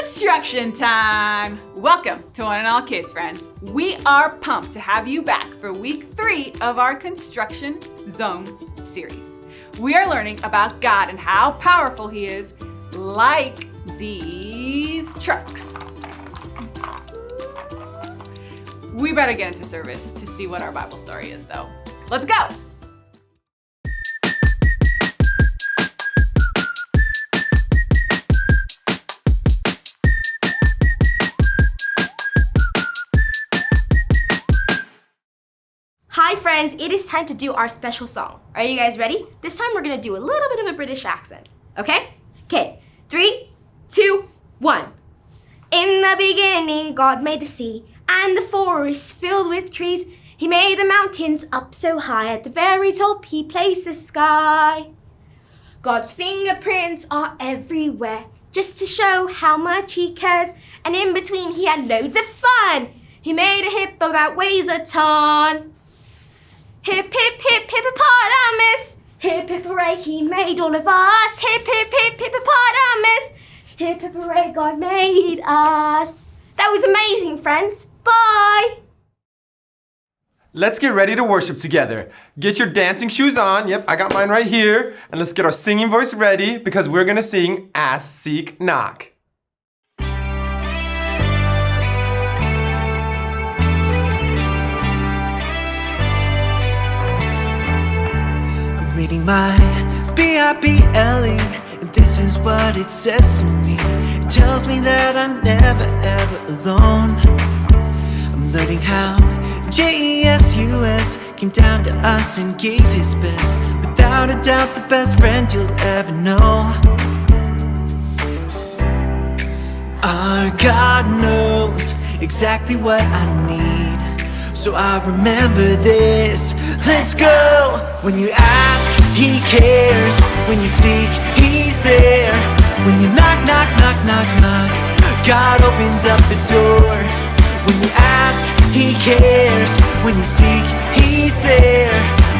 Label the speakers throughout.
Speaker 1: Construction time! Welcome to One and All Kids, friends. We are pumped to have you back for week 3 of our Construction Zone series. We are learning about God and how powerful He is, like these trucks. We better get into service to see what our Bible story is, though. Let's go!
Speaker 2: Hi friends, it is time to do our special song. Are you guys ready? This time we're gonna do a little bit of a British accent, okay? Okay, 3, 2, 1. In the beginning, God made the sea and the forest filled with trees. He made the mountains up so high, at the very top He placed the sky. God's fingerprints are everywhere, just to show how much He cares. And in between He had loads of fun. He made a hippo that weighs a ton. Hip, hip, hip, hippopotamus. Hip, hip, hooray, He made all of us. Hip, hip, hip, hippopotamus. Hip, hip, hooray, God made us. That was amazing, friends. Bye.
Speaker 3: Let's get ready to worship together. Get your dancing shoes on. Yep, I got mine right here. And let's get our singing voice ready because we're gonna sing Ask, Seek, Knock.
Speaker 4: Reading my Bible, and this is what it says to me. It tells me that I'm never ever alone. I'm learning how Jesus came down to us and gave His best. Without a doubt, the best friend you'll ever know. Our God knows exactly what I need, so I remember this. Let's go! When you ask, He cares. When you seek, He's there. When you knock, knock, knock, knock, knock, God opens up the door. When you ask, He cares. When you seek, He's there.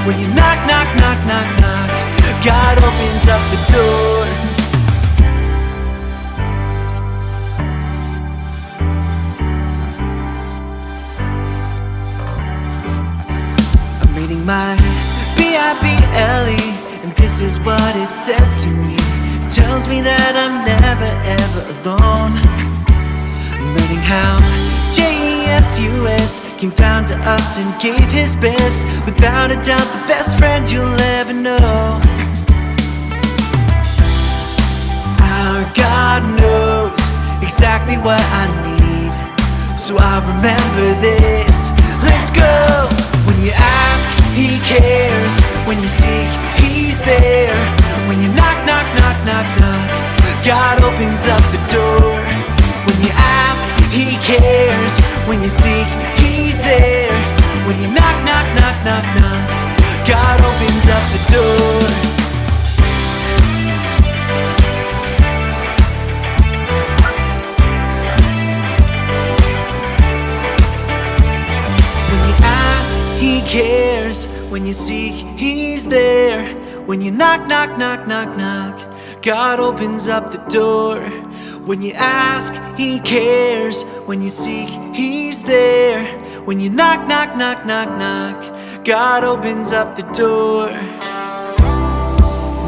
Speaker 4: When you knock, knock, knock, knock, knock, God opens up the door. Reading my Bible, and this is what it says to me. It tells me that I'm never ever alone. I'm learning how Jesus came down to us and gave His best. Without a doubt, the best friend you'll ever know. Our God knows exactly what I need, so I remember this. Let's go! When you ask, He cares. When you seek, He's there. When you knock, knock, knock, knock, knock, God opens up the door. When you ask, He cares. When you seek, He's there. When you knock, knock, knock, knock, knock, God opens up the door. He cares. When you seek, He's there. When you knock, knock, knock, knock, knock, God opens up the door. When you ask, He cares. When you seek, He's there. When you knock, knock, knock, knock, knock, God opens up the door.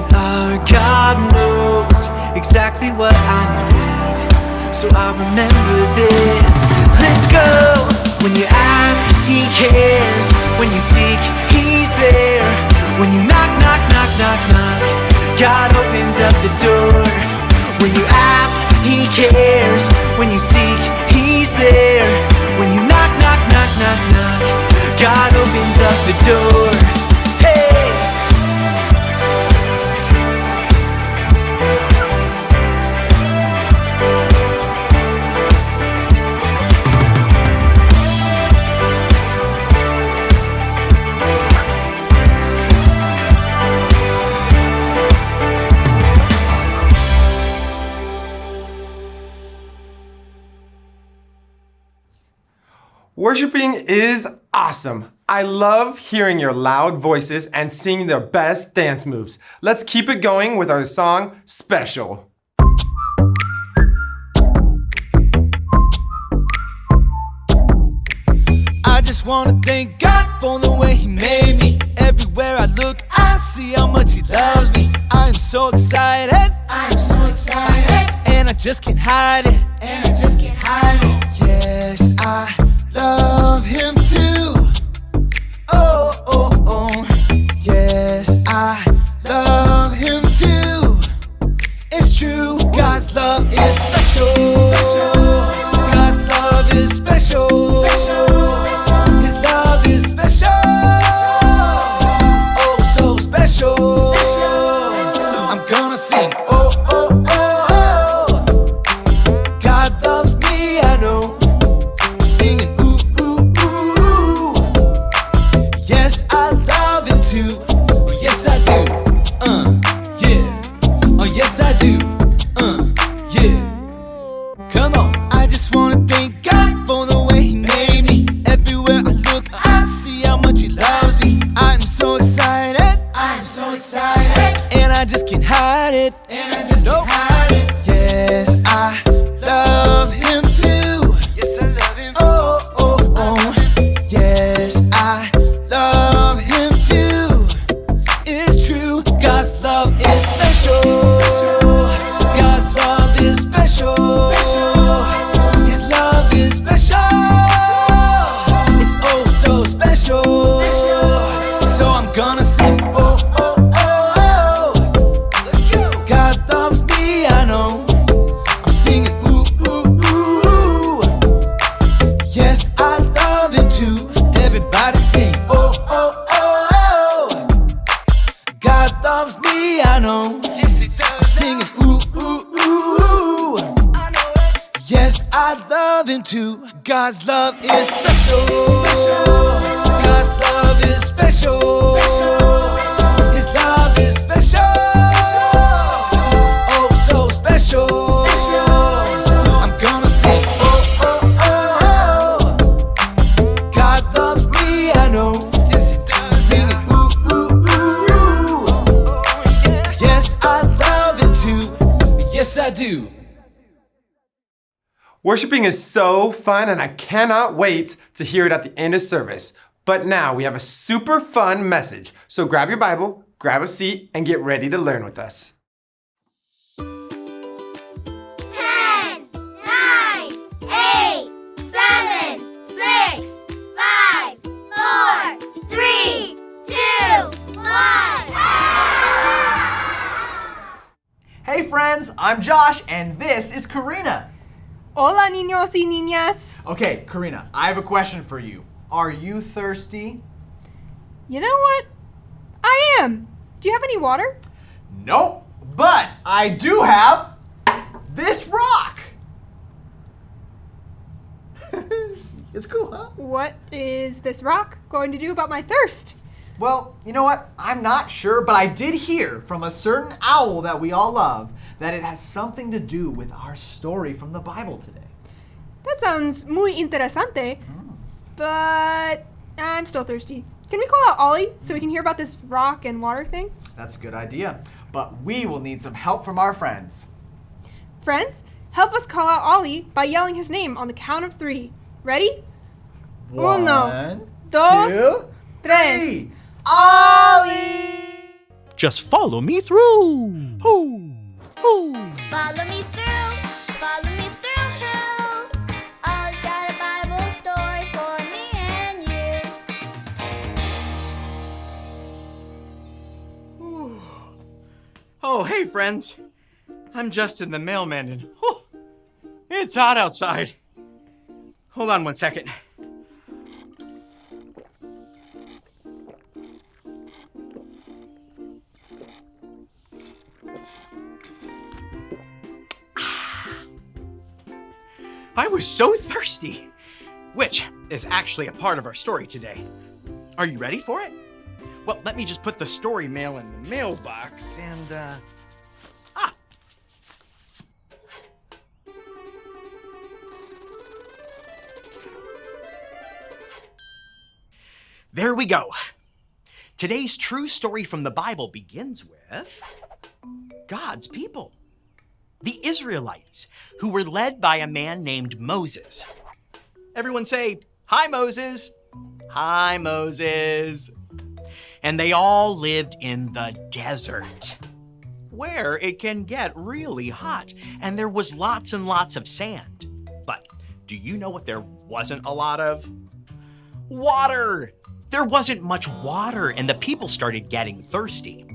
Speaker 4: And our God knows exactly what I need, so I remember this. Let's go! When you ask, He cares. When you seek, He's there. When you knock, knock, knock, knock, knock, God opens up the door. When you ask, He cares. When you seek, He's there. When you knock, knock, knock, knock, knock, God opens up the door. Hey!
Speaker 3: Worshiping is awesome. I love hearing your loud voices and seeing the best dance moves. Let's keep it going with our song, Special.
Speaker 4: wanna thank God for the way He made me. Everywhere I look, I see how much He loves me. I am so excited. I am so excited. And I just can't hide it. And I just can't hide it. Yes, I love Him too. Oh, oh, oh. Yes, I love Him too. It's true, God's love is special. God's love is special. His love is special. Oh, so special. I'm gonna sing. Oh, oh, oh, oh. God loves me, I know. Singing ooh, ooh, ooh. Yes, I love Him too. Oh, yes, I do. Yeah. Oh, yes, I do. Yeah. Come on. I just wanna thank God for the way He made me. Everywhere I look, I see how much He loves me. I'm so excited. I'm so excited. And I just can't hide it. And I just can't hide it. Yes, I love Him too. Yes, I love Him. Oh, oh, oh. Yes, I love Him too. It's true, God's love is special. God's love is special. His love is special. It's oh so special. So I'm gonna sing. Oh, oh, oh, oh. Let's go. God loves me, I know. I'm singing ooh, ooh, ooh. Yes, I love Him too. Everybody sing. Oh, oh, oh, oh. God loves me, I know. Yes, He does. I'm singing ooh, ooh, ooh. I know it. Yes, I love Him too. God's love is special. God's love is special. His love is special. Oh, so special. I'm gonna sing. Oh, oh, oh, oh. God loves me, I know. Yes, He does. Singing ooh, ooh, ooh. Yes, I love Him too. Yes, I do.
Speaker 3: Worshiping is so fun, and I cannot wait to hear it at the end of service. But now we have a super fun message. So grab your Bible, grab a seat, and get ready to learn with us.
Speaker 5: 10, 9, 8, 7, 6, 5, 4, 3, 2, 1.
Speaker 6: Hey friends, I'm Josh and this is Karina.
Speaker 1: Hola, niños y niñas.
Speaker 6: Okay, Karina, I have a question for you. Are you thirsty?
Speaker 1: You know what? I am. Do you have any water?
Speaker 6: Nope, but I do have this rock. It's cool, huh?
Speaker 1: What is this rock going to do about my thirst?
Speaker 6: Well, you know what? I'm not sure, but I did hear from a certain owl that we all love that it has something to do with our story from the Bible today.
Speaker 1: That sounds muy interesante, but I'm still thirsty. Can we call out Ollie so we can hear about this rock and water thing?
Speaker 6: That's a good idea, but we will need some help from our friends.
Speaker 1: Friends, help us call out Ollie by yelling his name on the count of 3. Ready? Uno, dos,
Speaker 6: two,
Speaker 1: tres.
Speaker 6: three. Ollie!
Speaker 7: Just follow me through. Hoo, hoo.
Speaker 5: Follow me through, follow me through, who? Ollie's got a Bible story for me and you.
Speaker 7: Oh, hey, friends. I'm Justin the mailman, and it's hot outside. Hold on one second. I was so thirsty, which is actually a part of our story today. Are you ready for it? Well, let me just put the story mail in the mailbox and, There we go. Today's true story from the Bible begins with God's people, the Israelites, who were led by a man named Moses. Everyone say, "Hi, Moses." Hi, Moses. And they all lived in the desert, where it can get really hot, and there was lots and lots of sand. But do you know what there wasn't a lot of? Water! There wasn't much water, and the people started getting thirsty.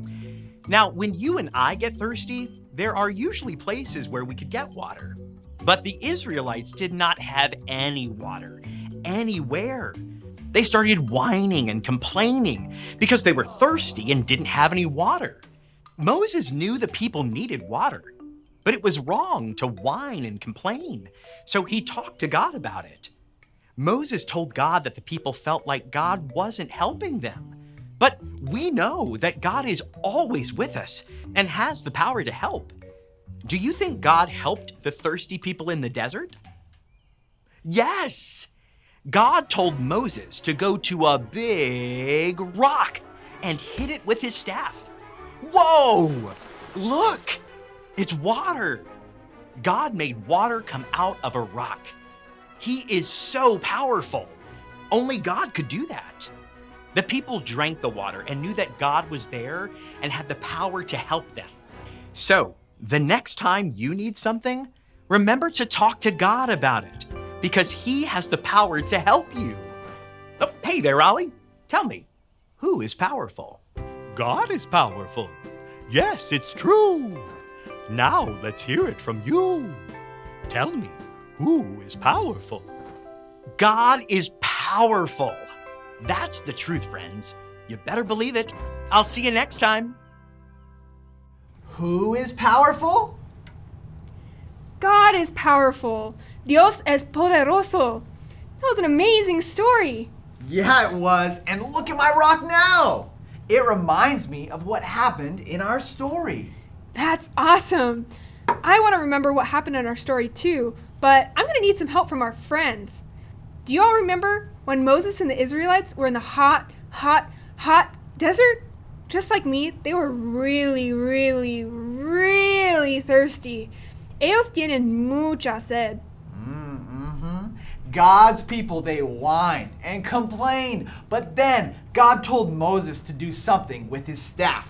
Speaker 7: Now, when you and I get thirsty, there are usually places where we could get water. But the Israelites did not have any water, anywhere. They started whining and complaining because they were thirsty and didn't have any water. Moses knew the people needed water, but it was wrong to whine and complain, so he talked to God about it. Moses told God that the people felt like God wasn't helping them. But we know that God is always with us and has the power to help. Do you think God helped the thirsty people in the desert? Yes! God told Moses to go to a big rock and hit it with his staff. Whoa! Look! It's water! God made water come out of a rock. He is so powerful. Only God could do that. The people drank the water and knew that God was there and had the power to help them. So, the next time you need something, remember to talk to God about it, because He has the power to help you. Oh, hey there, Ollie. Tell me, who is powerful?
Speaker 8: God is powerful. Yes, it's true. Now let's hear it from you. Tell me, who is powerful?
Speaker 7: God is powerful. That's the truth, friends. You better believe it. I'll see you next time.
Speaker 6: Who is powerful?
Speaker 9: God is powerful. Dios es poderoso. That was an amazing story.
Speaker 6: Yeah, it was. And look at my rock now. It reminds me of what happened in our story.
Speaker 9: That's awesome. I want to remember what happened in our story too, but I'm going to need some help from our friends. Do you all remember when Moses and the Israelites were in the hot desert? Just like me, they were really thirsty. Ellos tienen mucha sed.
Speaker 6: God's people, they whined and complained, but then God told Moses to do something with his staff.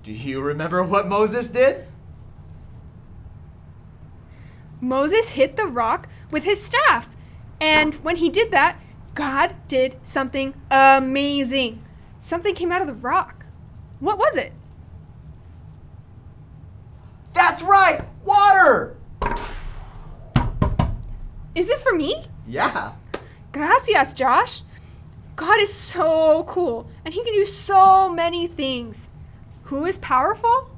Speaker 6: Do you remember what Moses did?
Speaker 9: Moses hit the rock with his staff. And when he did that, God did something amazing. Something came out of the rock. What was it?
Speaker 6: That's right, water!
Speaker 9: Is this for me?
Speaker 6: Yeah.
Speaker 9: Gracias, Josh. God is so cool, and He can do so many things. Who is powerful?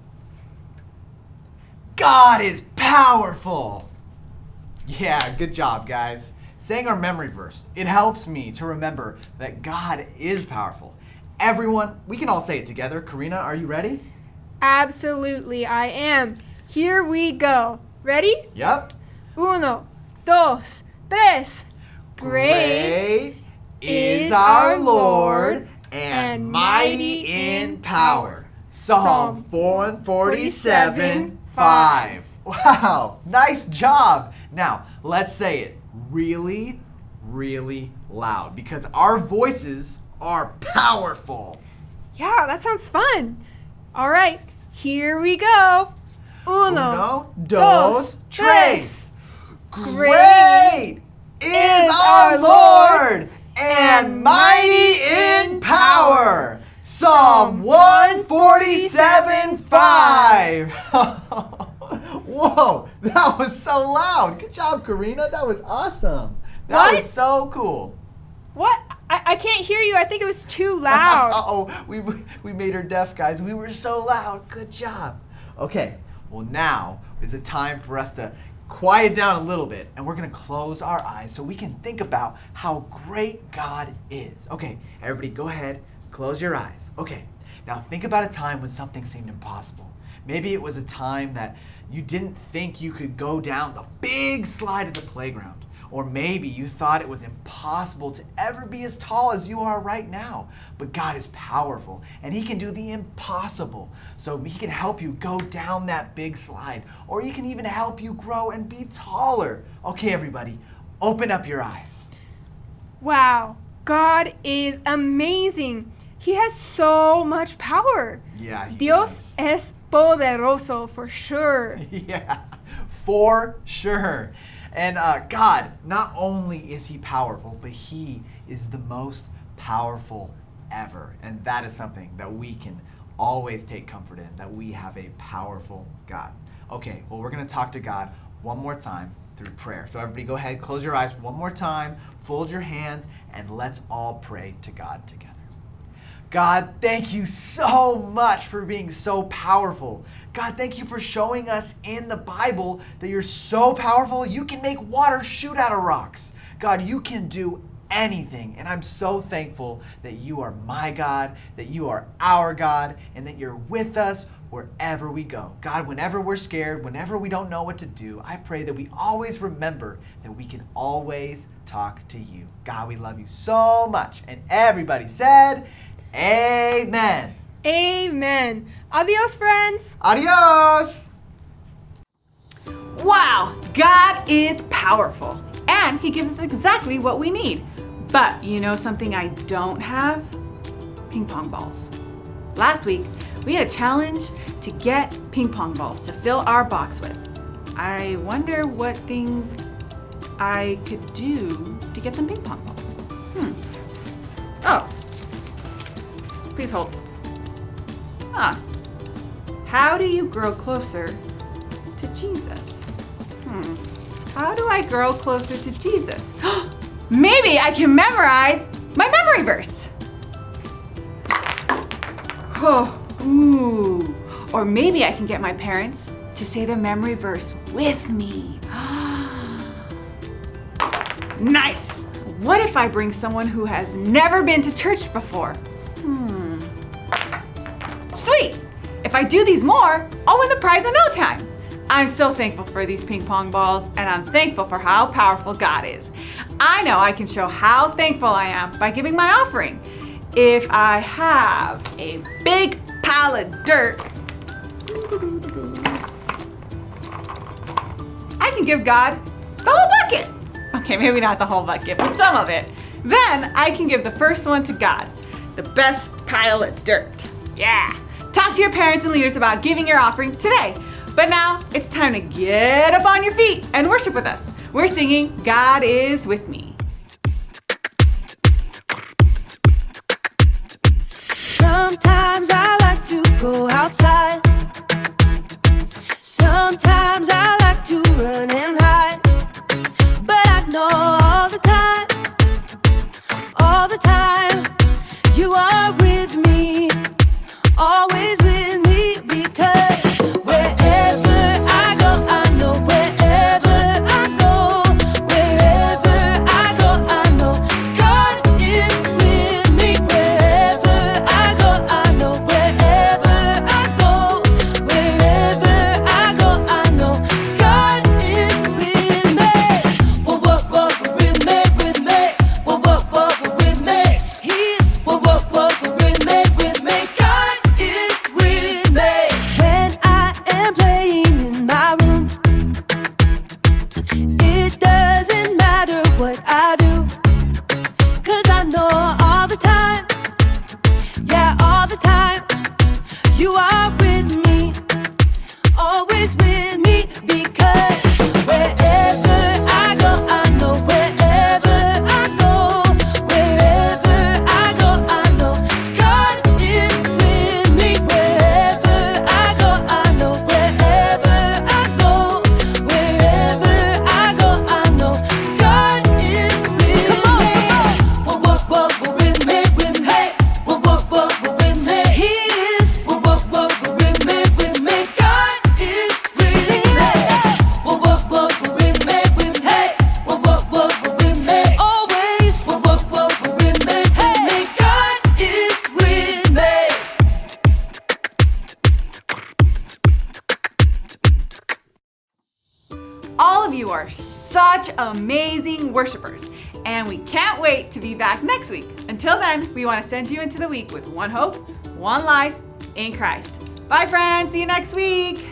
Speaker 6: God is powerful! Yeah, good job, guys. Saying our memory verse, it helps me to remember that God is powerful. Everyone, we can all say it together. Karina, are you ready?
Speaker 9: Absolutely, I am. Here we go. Ready?
Speaker 6: Yep.
Speaker 9: 1, 2, 3.
Speaker 6: Great is our Lord and mighty in power. Psalm 147, 5. Wow, nice job. Now, let's say it really loud because our voices are powerful.
Speaker 9: Yeah, that sounds fun. All right, here we go. 1, 2, 3.
Speaker 6: Great is our Lord and mighty in power. Psalm 147, 5. Whoa, that was so loud. Good job, Karina. That was awesome. That was so cool.
Speaker 9: What? I can't hear you. I think it was too loud.
Speaker 6: Uh-oh, we made her deaf, guys. We were so loud. Good job. Okay, well now is the time for us to quiet down a little bit, and we're going to close our eyes so we can think about how great God is. Okay, everybody go ahead, close your eyes. Okay, now think about a time when something seemed impossible. Maybe it was a time that you didn't think you could go down the big slide at the playground. Or maybe you thought it was impossible to ever be as tall as you are right now. But God is powerful, and He can do the impossible. So He can help you go down that big slide, or He can even help you grow and be taller. Okay, everybody, open up your eyes.
Speaker 9: Wow, God is amazing. He has so much power.
Speaker 6: Yeah, he
Speaker 9: Dios
Speaker 6: does.
Speaker 9: es poderoso for sure.
Speaker 6: Yeah, for sure. And God, not only is he powerful, but he is the most powerful ever. And that is something that we can always take comfort in, that we have a powerful God. Okay, well, we're going to talk to God one more time through prayer. So everybody go ahead, close your eyes one more time, fold your hands, and let's all pray to God together. God, thank you so much for being so powerful. God, thank you for showing us in the Bible that you're so powerful, you can make water shoot out of rocks. God, you can do anything, and I'm so thankful that you are my God, that you are our God, and that you're with us wherever we go. God, whenever we're scared, whenever we don't know what to do, I pray that we always remember that we can always talk to you. God, we love you so much. And everybody said, Amen.
Speaker 9: Amen. Adios, friends.
Speaker 6: Adios.
Speaker 1: Wow, God is powerful, and he gives us exactly what we need. But you know something I don't have? Ping pong balls. Last week, we had a challenge to get ping pong balls to fill our box with. I wonder what things I could do to get them ping pong balls. Oh, please hold. How do you grow closer to Jesus? How do I grow closer to Jesus? Maybe I can memorize my memory verse. Ooh. Or maybe I can get my parents to say the memory verse with me. Nice. What if I bring someone who has never been to church before? Sweet. If I do these more, I'll win the prize in no time. I'm so thankful for these ping pong balls, and I'm thankful for how powerful God is. I know I can show how thankful I am by giving my offering. If I have a big pile of dirt, I can give God the whole bucket. Okay, maybe not the whole bucket, but some of it. Then I can give the first one to God, the best pile of dirt. Yeah. Talk to your parents and leaders about giving your offering today. But now it's time to get up on your feet and worship with us. We're singing God is with me.
Speaker 10: Sometimes I like to go outside. Sometimes I like to run and hide. But I know all the time, you are with me, always with me, because wherever I go, I know wherever I go, wherever I go, I know God is with me. Wherever I go, I know wherever I go, wherever I go, I know God is with me. Whoa, whoa, whoa, with me, with me. Whoa, whoa, whoa, with me. He's whoa, whoa, whoa, with me, with me. God is with me. When I am playing in my room, it doesn't matter what I do, 'cause I know all the time, yeah, all the time, you are with me, always with me, because wherever I go, I know wherever I go, wherever I go, I know God is with me. Wherever I go, I know wherever I go, wherever I go, I know God is with me. Whoa, whoa, whoa, with me, with me. Whoa, whoa, whoa, with me. He is. Whoa, whoa, whoa, with me, with me. God is with me. Whoa, whoa, whoa, with me, with me. Whoa, whoa, whoa, with me. Always. Whoa, whoa, whoa, with me, with me. God is with me.
Speaker 1: All of you are such amazing worshipers, and we can't wait to be back next week. Until then, we want to send you into the week with one hope, one life in Christ. Bye, friends. See you next week.